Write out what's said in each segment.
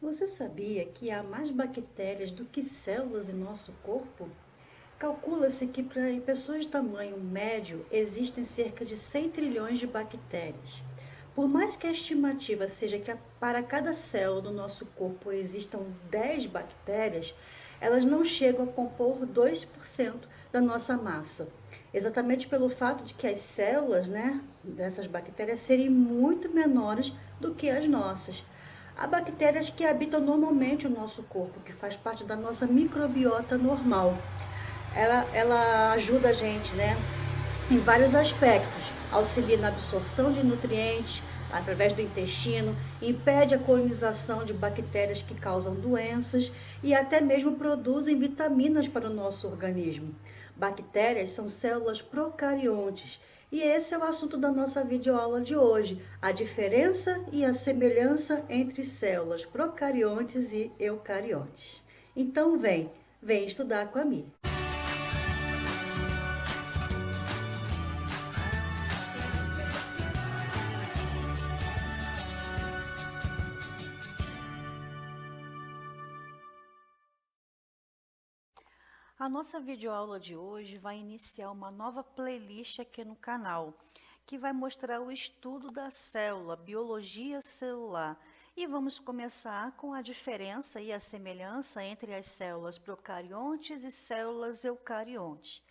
Você sabia que há mais bactérias do que células em nosso corpo? Calcula-se que para pessoas de tamanho médio existem cerca de 100 trilhões de bactérias. Por mais que a estimativa seja que para cada célula do nosso corpo existam 10 bactérias, elas não chegam a compor 2% da nossa massa. Exatamente pelo fato de que as células, dessas bactérias serem muito menores do que as nossas. Há bactérias que habitam normalmente o nosso corpo, que faz parte da nossa microbiota normal. Ela ajuda a gente, em vários aspectos. Auxilia na absorção de nutrientes através do intestino, impede a colonização de bactérias que causam doenças e até mesmo produzem vitaminas para o nosso organismo. Bactérias são células procariontes. E esse é o assunto da nossa videoaula de hoje, a diferença e a semelhança entre células procariontes e eucariontes. Então vem estudar com a Mi. A nossa videoaula de hoje vai iniciar uma nova playlist aqui no canal, que vai mostrar o estudo da célula, biologia celular. E vamos começar com a diferença e a semelhança entre as células procariontes e células eucariontes.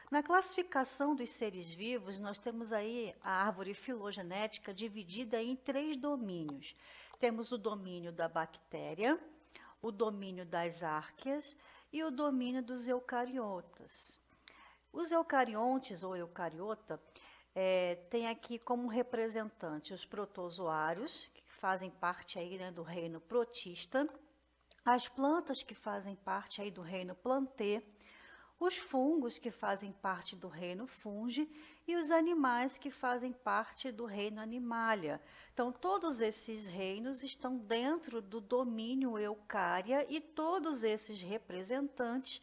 Na classificação dos seres vivos, nós temos aí a árvore filogenética dividida em 3 domínios. Temos o domínio da bactéria, o domínio das árqueas e o domínio dos eucariotas. Os eucariontes ou eucariota tem aqui como representante os protozoários, que fazem parte aí, do reino protista, as plantas que fazem parte aí do reino plantê, os fungos que fazem parte do reino fungi e os animais que fazem parte do reino animalia. Então, todos esses reinos estão dentro do domínio eucária e todos esses representantes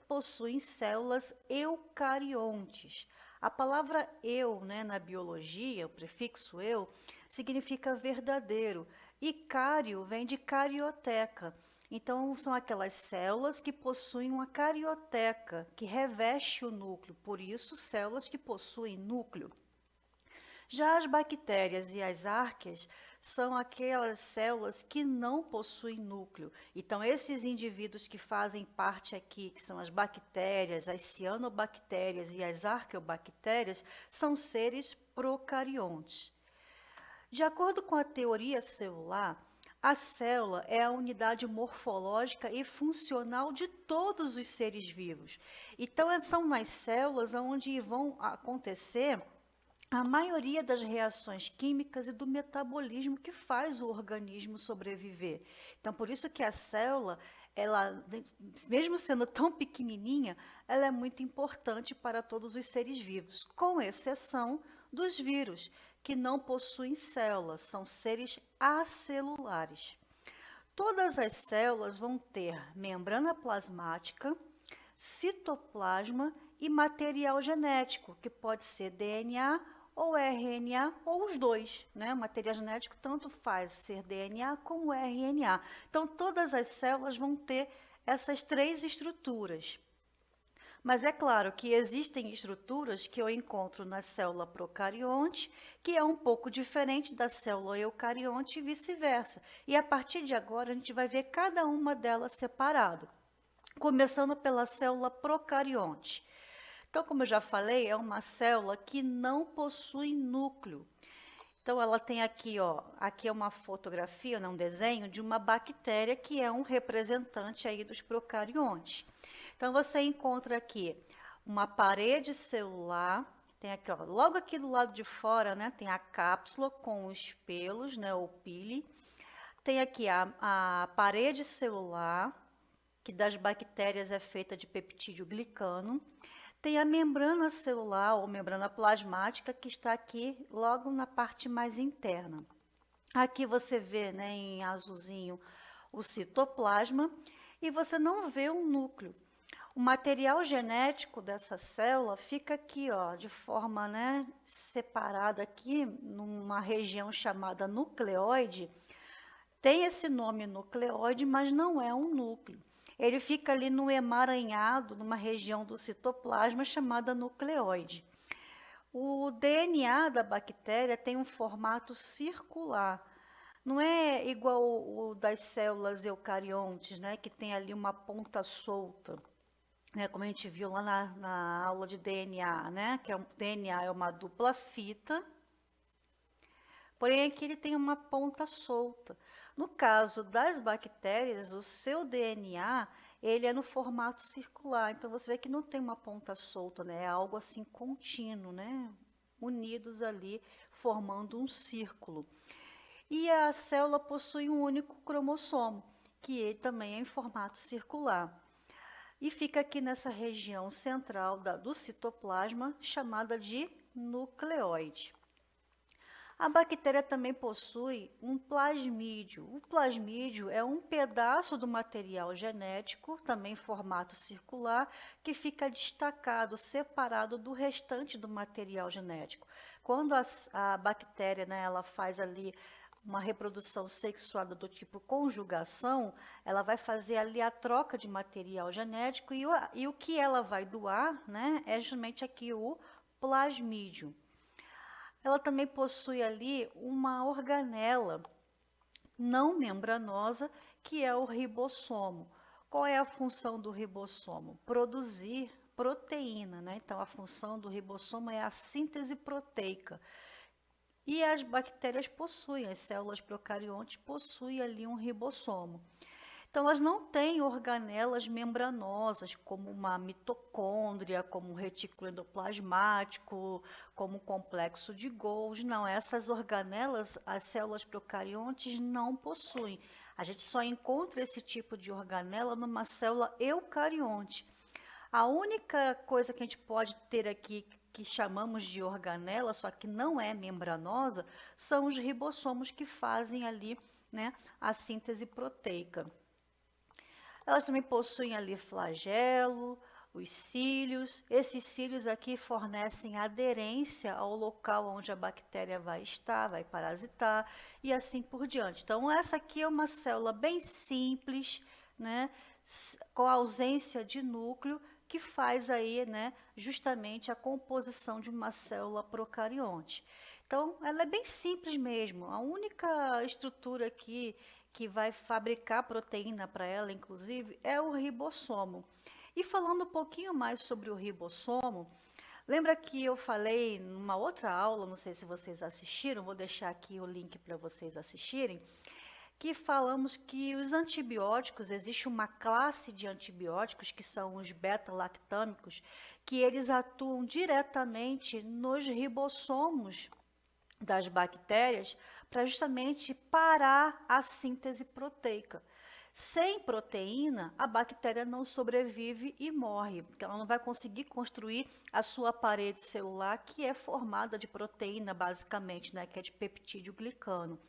possuem células eucariontes. A palavra eu, na biologia, o prefixo eu, significa verdadeiro, e cário vem de carioteca. Então, são aquelas células que possuem uma carioteca, que reveste o núcleo, por isso, células que possuem núcleo. Já as bactérias e as árqueas são aquelas células que não possuem núcleo. Então, esses indivíduos que fazem parte aqui, que são as bactérias, as cianobactérias e as arqueobactérias, são seres procariontes. De acordo com a teoria celular, a célula é a unidade morfológica e funcional de todos os seres vivos. Então, são nas células onde vão acontecer a maioria das reações químicas e do metabolismo que faz o organismo sobreviver. Então, por isso que a célula, ela, mesmo sendo tão pequenininha, ela é muito importante para todos os seres vivos, com exceção dos vírus, que não possuem células, são seres acelulares. Todas as células vão ter membrana plasmática, citoplasma e material genético, que pode ser DNA ou RNA, ou os dois, O material genético tanto faz ser DNA como RNA. Então, todas as células vão ter essas 3 estruturas. Mas é claro que existem estruturas que eu encontro na célula procarionte, que é um pouco diferente da célula eucarionte e vice-versa. E a partir de agora, a gente vai ver cada uma delas separado. Começando pela célula procarionte. Então, como eu já falei, é uma célula que não possui núcleo. Então, ela tem aqui, aqui é uma fotografia, um desenho de uma bactéria que é um representante aí dos procariontes. Então, você encontra aqui uma parede celular, tem aqui, logo aqui do lado de fora, tem a cápsula com os pelos, o pile. Tem aqui a parede celular, que das bactérias é feita de peptídeo glicano. Tem a membrana celular ou membrana plasmática, que está aqui logo na parte mais interna. Aqui você vê, em azulzinho, o citoplasma e você não vê o núcleo. O material genético dessa célula fica aqui, de forma, separada aqui, numa região chamada nucleoide, Tem esse nome nucleoide, mas não é um núcleo. Ele fica ali no emaranhado, numa região do citoplasma chamada nucleoide. O DNA da bactéria tem um formato circular. Não é igual o das células eucariontes, né, que tem ali uma ponta solta, né, como a gente viu lá na aula de DNA, né, que o DNA é uma dupla fita, porém aqui ele tem uma ponta solta. No caso das bactérias, o seu DNA, ele é no formato circular, então você vê que não tem uma ponta solta, né, é algo assim contínuo, né, unidos ali, formando um círculo. E a célula possui um único cromossomo, que ele também é em formato circular. E fica aqui nessa região central do citoplasma, chamada de nucleoide. A bactéria também possui um plasmídio. O plasmídio é um pedaço do material genético, também em formato circular, que fica destacado, separado do restante do material genético. Quando a bactéria, né, ela faz ali uma reprodução sexuada do tipo conjugação, ela vai fazer ali a troca de material genético e o que ela vai doar, né, é justamente aqui o plasmídio. Ela também possui ali uma organela não membranosa, que é o ribossomo. Qual é a função do ribossomo? Produzir proteína, né? Então, a função do ribossomo é a síntese proteica. E as bactérias possuem, as células procariontes possuem ali um ribossomo. Então, elas não têm organelas membranosas, como uma mitocôndria, como um retículo endoplasmático, como um complexo de Golgi. Não, essas organelas, as células procariontes não possuem. A gente só encontra esse tipo de organela numa célula eucarionte. A única coisa que a gente pode ter aqui que chamamos de organela, só que não é membranosa, são os ribossomos que fazem ali, né, a síntese proteica. Elas também possuem ali flagelo, os cílios. Esses cílios aqui fornecem aderência ao local onde a bactéria vai estar, vai parasitar e assim por diante. Então, essa aqui é uma célula bem simples, né, com ausência de núcleo, que faz aí, né, justamente a composição de uma célula procarionte. Então, ela é bem simples mesmo. A única estrutura aqui que vai fabricar proteína para ela, inclusive, é o ribossomo. E falando um pouquinho mais sobre o ribossomo, lembra que eu falei numa outra aula, não sei se vocês assistiram, vou deixar aqui o link para vocês assistirem, que falamos que os antibióticos, existe uma classe de antibióticos, que são os beta-lactâmicos, que eles atuam diretamente nos ribossomos das bactérias para justamente parar a síntese proteica. Sem proteína, a bactéria não sobrevive e morre, porque ela não vai conseguir construir a sua parede celular, que é formada de proteína, basicamente, né, que é de peptídeo glicano.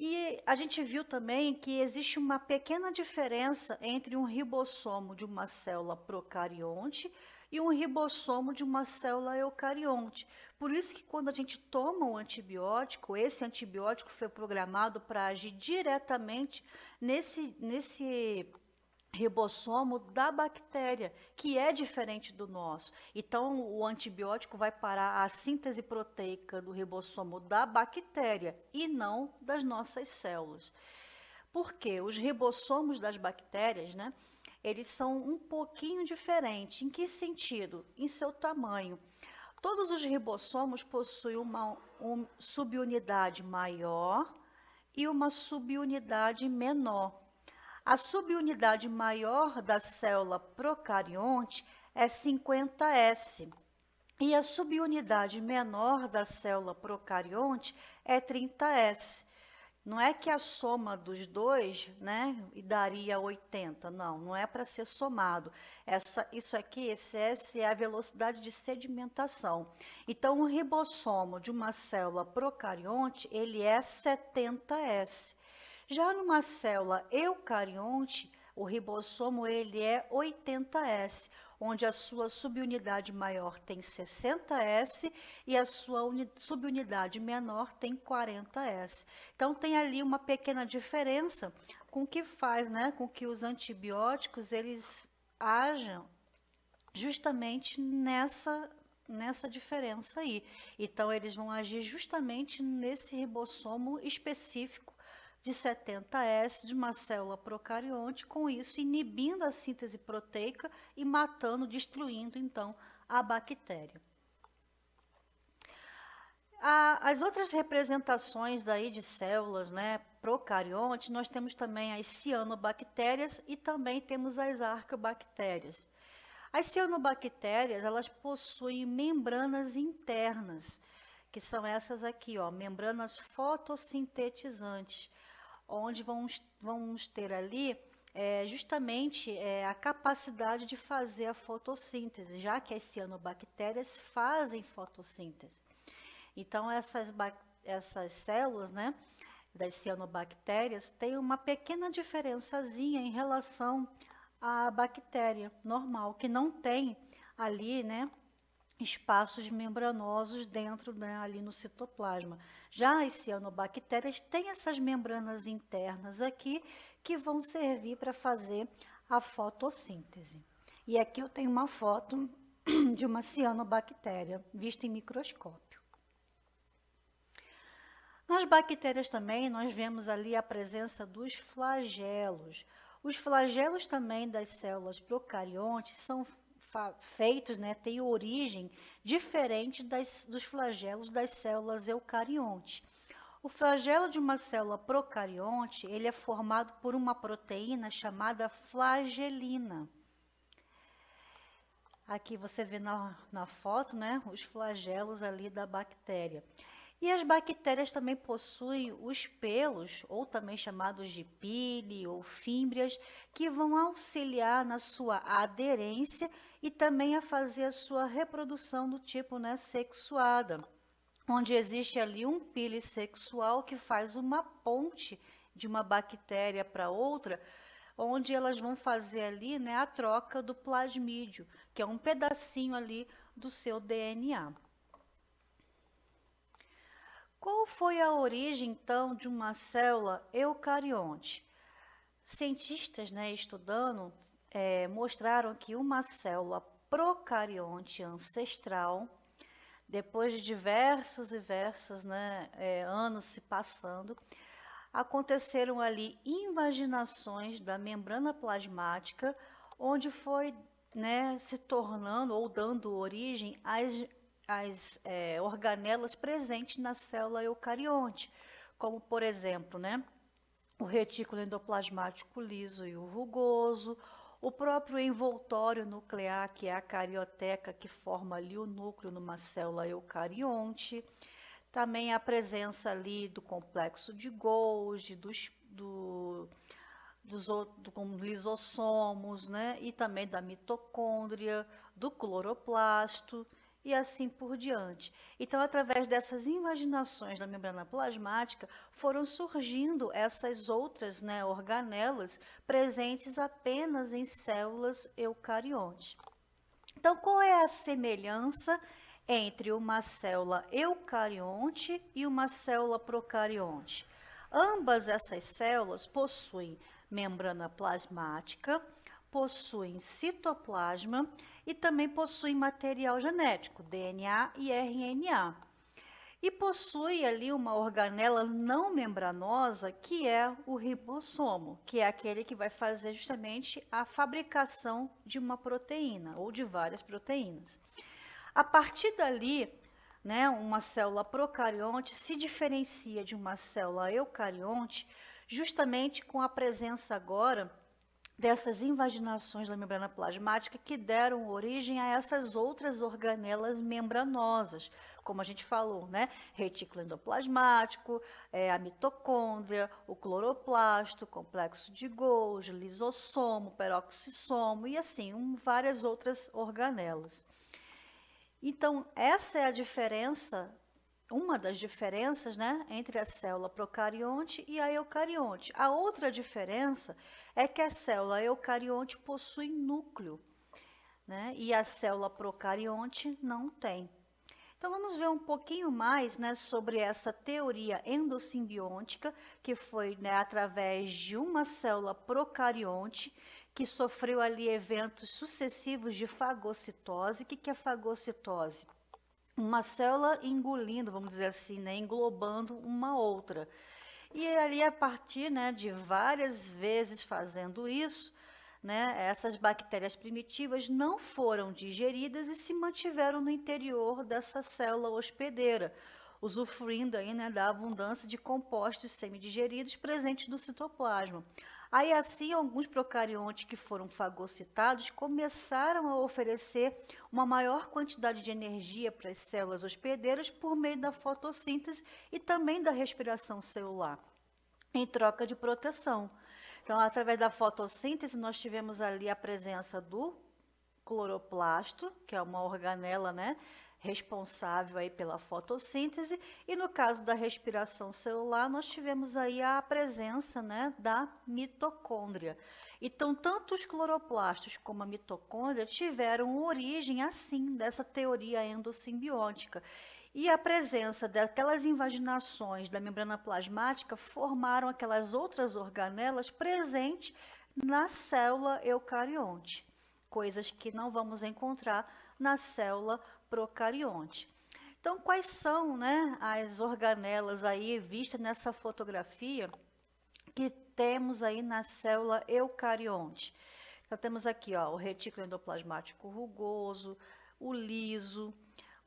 E a gente viu também que existe uma pequena diferença entre um ribossomo de uma célula procarionte e um ribossomo de uma célula eucarionte. Por isso que quando a gente toma um antibiótico, esse antibiótico foi programado para agir diretamente nesse ribossomo da bactéria, que é diferente do nosso. Então, o antibiótico vai parar a síntese proteica do ribossomo da bactéria e não das nossas células. Por quê? Os ribossomos das bactérias, né, eles são um pouquinho diferentes. Em que sentido? Em seu tamanho. Todos os ribossomos possuem uma subunidade maior e uma subunidade menor. A subunidade maior da célula procarionte é 50S e a subunidade menor da célula procarionte é 30S. Não é que a soma dos dois, né, daria 80, não é para ser somado. Isso aqui, esse S, é a velocidade de sedimentação. Então, o ribossomo de uma célula procarionte, ele é 70S. Já numa célula eucarionte, O ribossomo ele é 80S, onde a sua subunidade maior tem 60S e a sua subunidade menor tem 40S. Então tem ali uma pequena diferença com que faz, né, com que os antibióticos eles ajam justamente nessa diferença aí. Então eles vão agir justamente nesse ribossomo específico de 70S de uma célula procarionte, com isso inibindo a síntese proteica e matando, destruindo então a bactéria. As outras representações daí de células, né, procariontes, nós temos também as cianobactérias e também temos as arqueobactérias. As cianobactérias, elas possuem membranas internas, que são essas aqui, ó, membranas fotossintetizantes, onde vamos ter ali justamente a capacidade de fazer a fotossíntese, já que as cianobactérias fazem fotossíntese. Então, essas células, né, das cianobactérias têm uma pequena diferençazinha em relação à bactéria normal, que não tem ali, né, espaços membranosos dentro, né, ali no citoplasma. Já as cianobactérias têm essas membranas internas aqui que vão servir para fazer a fotossíntese. E aqui eu tenho uma foto de uma cianobactéria vista em microscópio. Nas bactérias também nós vemos ali a presença dos flagelos. Os flagelos também das células procariontes são feitos, né, têm origem diferente dos flagelos das células eucariontes. O flagelo de uma célula procarionte, ele é formado por uma proteína chamada flagelina. Aqui você vê na foto, né, os flagelos ali da bactéria. E as bactérias também possuem os pelos, ou também chamados de pile ou fímbrias, que vão auxiliar na sua aderência e também a fazer a sua reprodução do tipo, né, sexuada, onde existe ali um pile sexual que faz uma ponte de uma bactéria para outra, onde elas vão fazer ali, né, a troca do plasmídio, que é um pedacinho ali do seu DNA. Qual foi a origem, então, de uma célula eucarionte? Cientistas, né, estudando, mostraram que uma célula procarionte ancestral, depois de diversos né, anos se passando, aconteceram ali invaginações da membrana plasmática, onde foi, né, se tornando ou dando origem às organelas presentes na célula eucarionte, como, por exemplo, né, o retículo endoplasmático liso e o rugoso, o próprio envoltório nuclear, que é a carioteca que forma ali o núcleo numa célula eucarionte, também a presença ali do complexo de Golgi, dos lisossomos, né, e também da mitocôndria, do cloroplasto, e assim por diante. Então, através dessas invaginações da membrana plasmática, foram surgindo essas outras, né, organelas presentes apenas em células eucariontes. Então, qual é a semelhança entre uma célula eucarionte e uma célula procarionte? Ambas essas células possuem membrana plasmática, possuem citoplasma e também possuem material genético, DNA e RNA. E possui ali uma organela não membranosa, que é o ribossomo, que é aquele que vai fazer justamente a fabricação de uma proteína ou de várias proteínas. A partir dali, né, uma célula procarionte se diferencia de uma célula eucarionte justamente com a presença agora dessas invaginações da membrana plasmática que deram origem a essas outras organelas membranosas, como a gente falou, né? Retículo endoplasmático, a mitocôndria, o cloroplasto, o complexo de Golgi, lisossomo, peroxissomo e assim, várias outras organelas. Então, essa é a diferença uma das diferenças, né, entre a célula procarionte e a eucarionte. A outra diferença é que a célula eucarionte possui núcleo, né, e a célula procarionte não tem. Então, vamos ver um pouquinho mais, né, sobre essa teoria endossimbiótica, que foi, né, através de uma célula procarionte, que sofreu ali eventos sucessivos de fagocitose. O que é fagocitose? Uma célula engolindo, vamos dizer assim, né, englobando uma outra. E ali, a partir, né, de várias vezes fazendo isso, né, essas bactérias primitivas não foram digeridas e se mantiveram no interior dessa célula hospedeira, usufruindo aí, né, da abundância de compostos semidigeridos presentes no citoplasma. Aí, assim, alguns procariontes que foram fagocitados começaram a oferecer uma maior quantidade de energia para as células hospedeiras por meio da fotossíntese e também da respiração celular, em troca de proteção. Então, através da fotossíntese, nós tivemos ali a presença do cloroplasto, que é uma organela, né, responsável aí pela fotossíntese, e no caso da respiração celular, nós tivemos aí a presença, né, da mitocôndria. Então, tanto os cloroplastos como a mitocôndria tiveram origem, assim, dessa teoria endossimbiótica. E a presença daquelas invaginações da membrana plasmática formaram aquelas outras organelas presentes na célula eucarionte, coisas que não vamos encontrar na célula procarionte. Então, quais são, né, as organelas aí vistas nessa fotografia que temos aí na célula eucarionte? Então, temos aqui, ó, o retículo endoplasmático rugoso, o liso,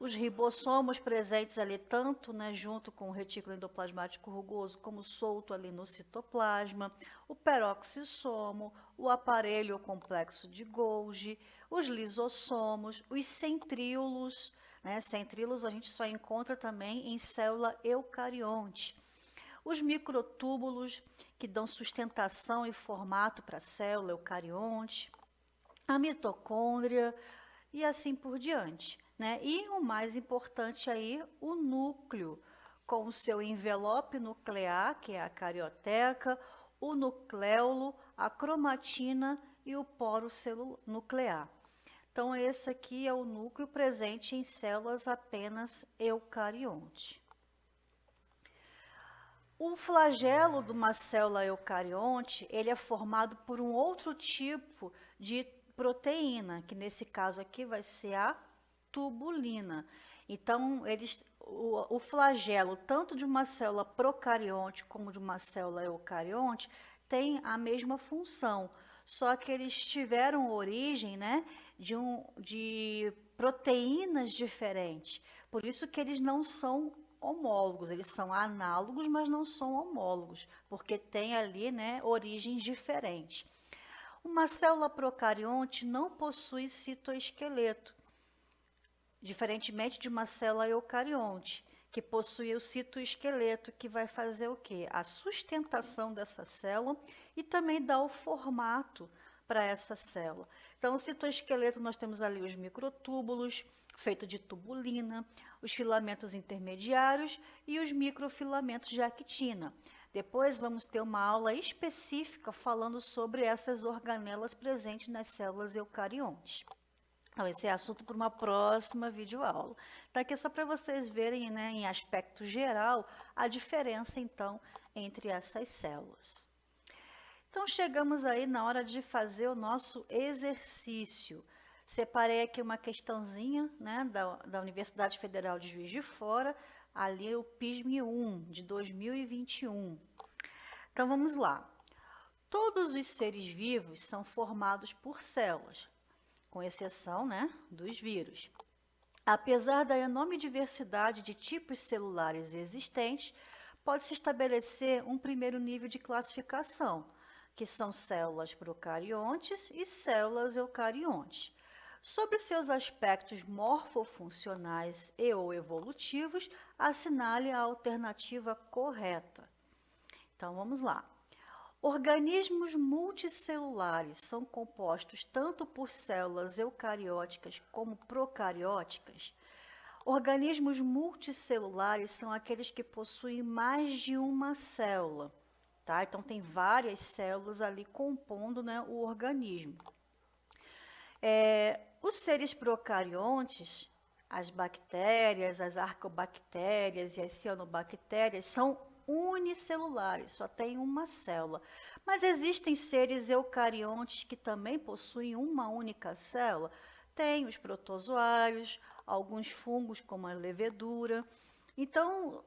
os ribossomos presentes ali, tanto, né, junto com o retículo endoplasmático rugoso, como solto ali no citoplasma, o peroxissomo, o aparelho complexo de Golgi, os lisossomos, os centríolos, né, centríolos a gente só encontra também em célula eucarionte, os microtúbulos, que dão sustentação e formato para a célula eucarionte, a mitocôndria e assim por diante, né? E o mais importante aí, o núcleo, com o seu envelope nuclear, que é a carioteca, o nucleolo, a cromatina e o poro nuclear. Então, esse aqui é o núcleo presente em células apenas eucarionte. O flagelo de uma célula eucarionte, ele é formado por um outro tipo de proteína, que nesse caso aqui vai ser a tubulina. Então, o flagelo, tanto de uma célula procarionte como de uma célula eucarionte, tem a mesma função, só que eles tiveram origem, né, de proteínas diferentes. Por isso que eles não são homólogos, eles são análogos, mas não são homólogos, porque tem ali, né, origens diferentes. Uma célula procarionte não possui citoesqueleto, diferentemente de uma célula eucarionte, que possui o citoesqueleto, que vai fazer o quê? A sustentação dessa célula e também dá o formato para essa célula. Então, o citoesqueleto, nós temos ali os microtúbulos, feito de tubulina, os filamentos intermediários e os microfilamentos de actina. Depois vamos ter uma aula específica falando sobre essas organelas presentes nas células eucariontes. Então, esse é assunto para uma próxima videoaula. Então, aqui é só para vocês verem, né, em aspecto geral, a diferença, então, entre essas células. Então, chegamos aí na hora de fazer o nosso exercício. Separei aqui uma questãozinha, né, da Universidade Federal de Juiz de Fora, ali o PISM-1, de 2021. Então, vamos lá. Todos os seres vivos são formados por células, com exceção, né, dos vírus. Apesar da enorme diversidade de tipos celulares existentes, pode-se estabelecer um primeiro nível de classificação, que são células procariontes e células eucariontes. Sobre seus aspectos morfofuncionais e ou evolutivos, assinale a alternativa correta. Então, vamos lá. Organismos multicelulares são compostos tanto por células eucarióticas como procarióticas. Organismos multicelulares são aqueles que possuem mais de uma célula, tá? Então, tem várias células ali compondo, né, o organismo. Os seres procariontes, as bactérias, as arcobactérias e as cianobactérias são unicelulares, só tem uma célula. Mas existem seres eucariontes que também possuem uma única célula. Tem os protozoários, alguns fungos como a levedura. Então,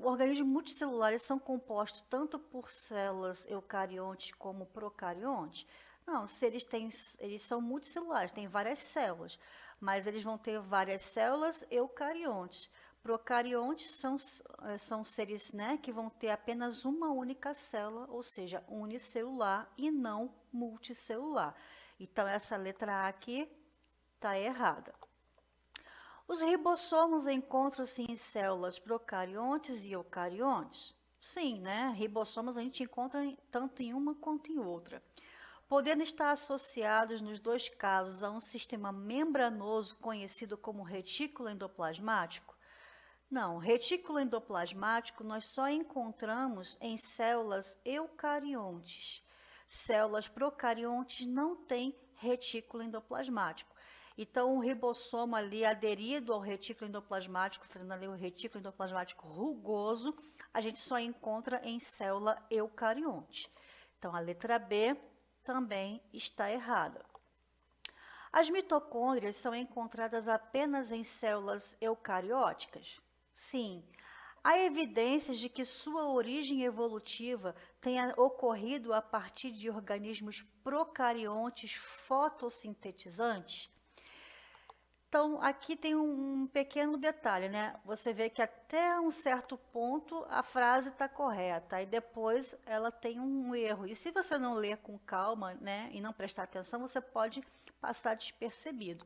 organismos multicelulares são compostos tanto por células eucariontes como procariontes. Não, se eles são multicelulares, têm várias células, mas eles vão ter várias células eucariontes. Procariontes são seres, né, que vão ter apenas uma única célula, ou seja, unicelular e não multicelular. Então, essa letra A aqui está errada. Os ribossomos encontram-se em células procariontes e eucariontes? Sim, né? Ribossomos a gente encontra tanto em uma quanto em outra. Podendo estar associados, nos dois casos, a um sistema membranoso conhecido como retículo endoplasmático? Não, retículo endoplasmático nós só encontramos em células eucariontes. Células procariontes não têm retículo endoplasmático. Então, o ribossomo ali aderido ao retículo endoplasmático, fazendo ali o retículo endoplasmático rugoso, a gente só encontra em célula eucarionte. Então, a letra B também está errada. As mitocôndrias são encontradas apenas em células eucarióticas? Sim. Há evidências de que sua origem evolutiva tenha ocorrido a partir de organismos procariontes fotossintetizantes? Então, aqui tem um pequeno detalhe, né? Você vê que até um certo ponto a frase está correta, e depois ela tem um erro. E se você não ler com calma, né, e não prestar atenção, você pode passar despercebido.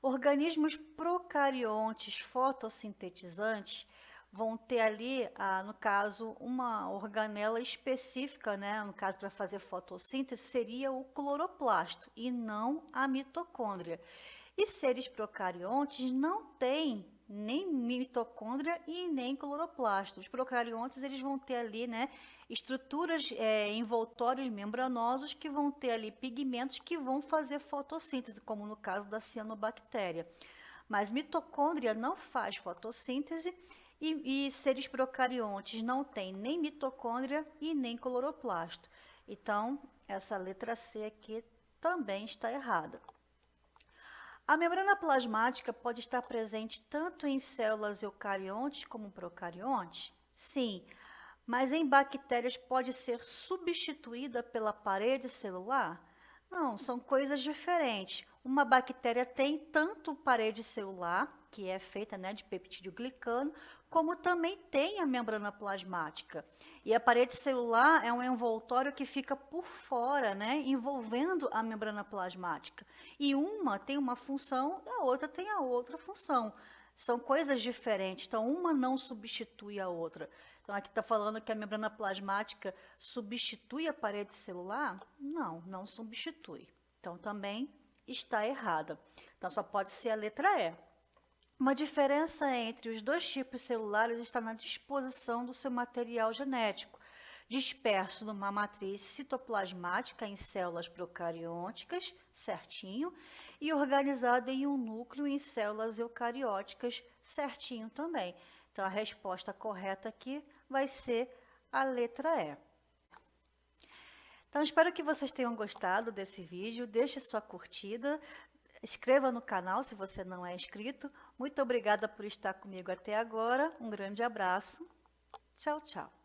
Organismos procariontes fotossintetizantes vão ter ali, no caso, uma organela específica, né? No caso, para fazer fotossíntese, seria o cloroplasto e não a mitocôndria. E seres procariontes não têm nem mitocôndria e nem cloroplasto. Os procariontes eles vão ter ali, né, estruturas envoltórios membranosos que vão ter ali pigmentos que vão fazer fotossíntese, como no caso da cianobactéria. Mas mitocôndria não faz fotossíntese e seres procariontes não têm nem mitocôndria e nem cloroplasto. Então, essa letra C aqui também está errada. A membrana plasmática pode estar presente tanto em células eucariontes como procariontes? Sim, mas em bactérias pode ser substituída pela parede celular? Não, são coisas diferentes. Uma bactéria tem tanto parede celular, que é feita, né, de peptídeo glicano, como também tem a membrana plasmática. E a parede celular é um envoltório que fica por fora, né, envolvendo a membrana plasmática. E uma tem uma função, a outra tem a outra função. São coisas diferentes, então uma não substitui a outra. Então, aqui está falando que a membrana plasmática substitui a parede celular? Não, não substitui. Então, também está errada. Então, só pode ser a letra E. Uma diferença entre os dois tipos celulares está na disposição do seu material genético, disperso numa matriz citoplasmática em células procariontes, certinho, e organizado em um núcleo em células eucarióticas, certinho também. Então, a resposta correta aqui vai ser a letra E. Então, espero que vocês tenham gostado desse vídeo. Deixe sua curtida, inscreva no canal se você não é inscrito. Muito obrigada por estar comigo até agora. Um grande abraço. Tchau, tchau.